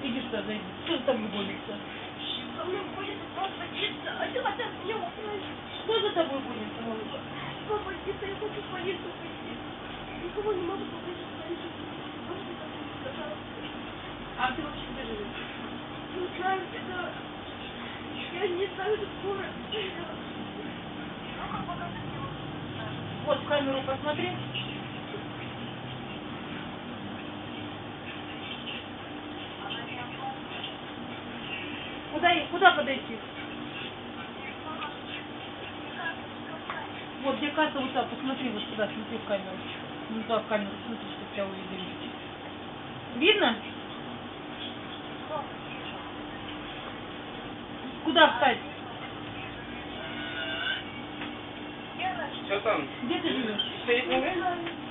Иди сюда, зайди. Кто за тобой гонится? За мной гонится папа Дита, а ты от него знаешь. Кто за тобой гонится, малыш? Папа Дита, я хочу в полицию пойти. Никого не могу попросить в полицию. Можете помочь, пожалуйста? А ты вообще где живешь? Не знаю, где-то... Я не знаю, этот город. Вот в камеру посмотри. Куда подойти? Вот где касса, вот так, посмотри вот сюда, смотри в камеру. Ну туда в камеру, смотри, чтобы тебя увидели. Видно? Куда встать? Что там? Где ты живешь? Стоит магазин?